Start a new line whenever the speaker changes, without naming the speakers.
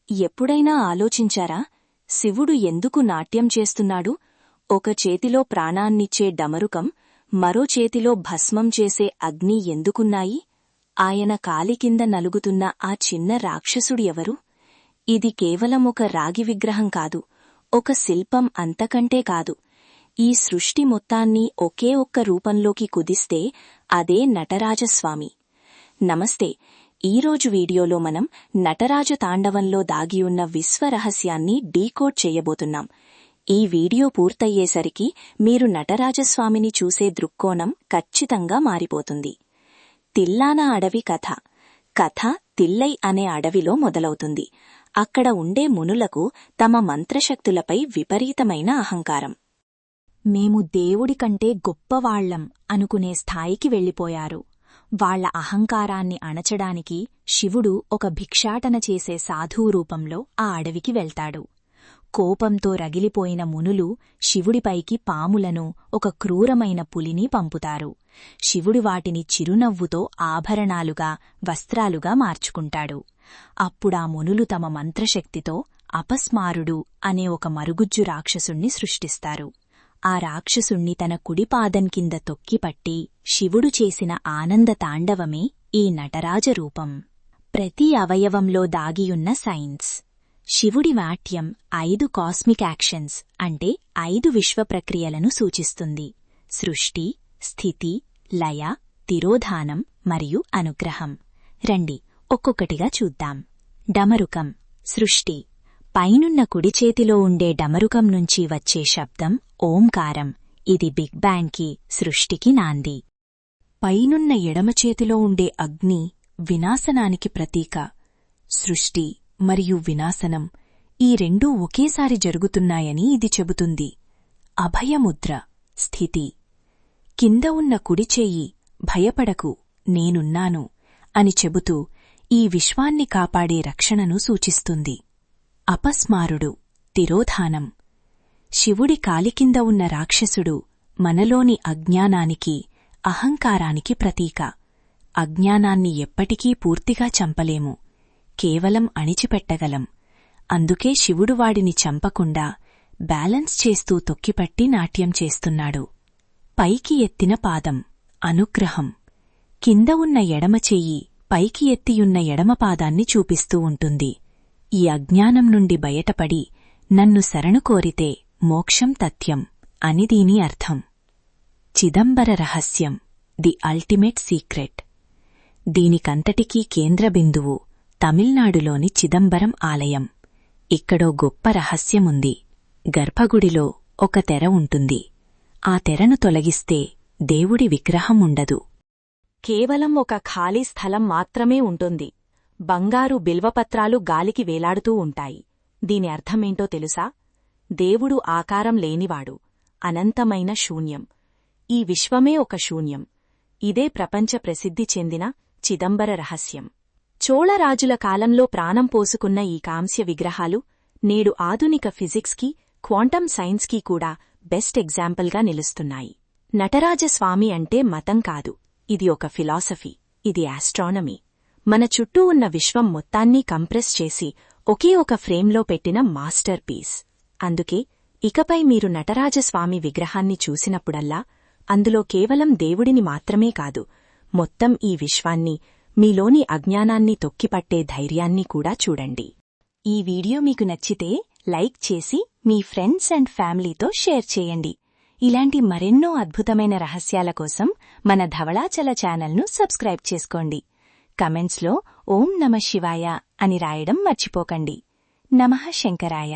ఎప్పుడైనా ఆలోచించారా, శివుడు ఎందుకు నాట్యం చేస్తున్నాడు? ఒక చేతిలో ప్రాణాన్నిచ్చే డమరుకం, మరో చేతిలో భస్మం చేసే అగ్ని ఎందుకున్నాయి? ఆయన కాలి కింద నలుగుతున్న ఆ చిన్న రాక్షసుడు ఎవరు? ఇది కేవలం ఒక రాగి విగ్రహం కాదు, ఒక శిల్పం అంతకంటే కాదు. ఈ సృష్టి మొత్తాన్ని ఒకే ఒక్క రూపంలోకి కుదిస్తే అదే నటరాజస్వామి. నమస్తే. ఈరోజు వీడియోలో మనం నటరాజ తాండవంలో దాగియున్న విశ్వరహస్యాన్ని డీకోడ్ చేయబోతున్నాం. ఈ వీడియో పూర్తయ్యేసరికి మీరు నటరాజస్వామిని చూసే దృక్కోణం ఖచ్చితంగా మారిపోతుంది. తిల్లాన అడవి కథ. కథ తిల్లై అనే అడవిలో మొదలవుతుంది. అక్కడ ఉండే మునులకు తమ మంత్రశక్తులపై విపరీతమైన అహంకారం.
మేము దేవుడి కంటే గొప్పవాళ్లం అనుకునే స్థాయికి వెళ్లిపోయారు. వాళ్ల అహంకారాన్ని అణచడానికి శివుడు ఒక భిక్షాటన చేసే సాధువు రూపంలో ఆ అడవికి వెళ్తాడు. కోపంతో రగిలిపోయిన మునులు శివుడిపైకి పాములను, ఒక క్రూరమైన పులిని పంపుతారు. శివుడు వాటిని చిరునవ్వుతో ఆభరణాలుగా, వస్త్రాలుగా మార్చుకుంటాడు. అప్పుడా మునులు తమ మంత్రశక్తితో అపస్మారుడు అనే ఒక మరుగుజ్జు రాక్షసుణ్ణి సృష్టిస్తారు. ఆ రాక్షసుణ్ణి తన కుడిపాదం కింద తొక్కిపట్టి శివుడు చేసిన ఆనంద తాండవమే ఈ నటరాజరూపం. ప్రతి అవయవంలో దాగియున్న సైన్స్. శివుడి నాట్యం 5 కాస్మిక్ యాక్షన్స్ అంటే 5 విశ్వప్రక్రియలను సూచిస్తుంది: సృష్టి, స్థితి, లయ, తిరోధానం మరియు అనుగ్రహం. రండి ఒక్కొక్కటిగా చూద్దాం. డమరుకం. సృష్టి. పైనున్న కుడిచేతిలో ఉండే డమరుకం నుంచి వచ్చే శబ్దం ఓంకారం. ఇది బిగ్ బ్యాంగ్కి, సృష్టికి నాంది.
పైనున్న ఎడమచేతిలో ఉండే అగ్ని వినాశనానికి ప్రతీక. సృష్టి మరియు వినాశనం ఈ రెండూ ఒకేసారి జరుగుతున్నాయని ఇది చెబుతుంది. అభయముద్ర. స్థితి. కింద ఉన్న కుడిచేయి భయపడకు, నేనున్నాను అని చెబుతూ ఈ విశ్వాన్ని కాపాడే రక్షణను సూచిస్తుంది. అపస్మారుడు. తిరోధానం. శివుడి కాలికింద ఉన్న రాక్షసుడు మనలోని అజ్ఞానానికి, అహంకారానికి ప్రతీక. అజ్ఞానాన్ని ఎప్పటికీ పూర్తిగా చంపలేము, కేవలం అణిచిపెట్టగలం. అందుకే శివుడు వాడిని చంపకుండా బ్యాలెన్స్ చేస్తూ తొక్కిపట్టి నాట్యం చేస్తున్నాడు. పైకి ఎత్తిన పాదం. అనుగ్రహం. కింద ఉన్న ఎడమచెయ్యి పైకి ఎత్తియున్న ఎడమపాదాన్ని చూపిస్తూ ఉంటుంది. ఈ అజ్ఞానం నుండి బయటపడి నన్ను శరణు కోరితే మోక్షం తథ్యం అని దీని అర్థం. చిదంబర రహస్యం. The ultimate secret. దీనికంతటికీ కేంద్రబిందువు తమిళనాడులోని చిదంబరం ఆలయం. ఇక్కడో గొప్ప రహస్యముంది. గర్భగుడిలో ఒక తెర ఉంటుంది. ఆ తెరను తొలగిస్తే దేవుడి విగ్రహం ఉండదు.
కేవలం ఒక ఖాళీ స్థలం మాత్రమే ఉంటుంది. బంగారు బిల్వపత్రాలు గాలికి వేలాడుతూ ఉంటాయి. దీని అర్థమేంటో తెలుసా? దేవుడు ఆకారం లేనివాడు, అనంతమైన శూన్యం. ఈ విశ్వమే ఒక శూన్యం. ఇదే ప్రపంచ ప్రసిద్ధి చెందిన చిదంబర రహస్యం. చోళరాజుల కాలంలో ప్రాణం పోసుకున్న ఈ కాంస్య విగ్రహాలు నేడు ఆధునిక ఫిజిక్స్కి, క్వాంటం సైన్స్కి కూడా బెస్ట్ ఎగ్జాంపుల్గా నిలుస్తున్నాయి. నటరాజస్వామి అంటే మతం కాదు, ఇది ఒక ఫిలాసఫీ, ఇది ఆస్ట్రానమీ. మన చుట్టూ ఉన్న విశ్వం మొత్తాన్ని కంప్రెస్ చేసి ఒకే ఒక ఫ్రేమ్లో పెట్టిన మాస్టర్ పీస్. అందుకే ఇకపై మీరు నటరాజస్వామి విగ్రహాన్ని చూసినప్పుడల్లా అందులో కేవలం దేవుడిని మాత్రమే కాదు, మొత్తం ఈ విశ్వాన్ని, మీలోని అజ్ఞానాన్ని తొక్కిపట్టే ధైర్యాన్ని కూడా చూడండి. ఈ వీడియో మీకు నచ్చితే లైక్ చేసి మీ ఫ్రెండ్స్ అండ్ ఫ్యామిలీతో షేర్ చేయండి. ఇలాంటి మరెన్నో అద్భుతమైన రహస్యాల కోసం మన ధవళాచల ఛానల్ను సబ్స్క్రైబ్ చేసుకోండి. కమెంట్స్లో ఓం నమః శివాయ అని రాయడం మర్చిపోకండి. నమః శంకరాయ.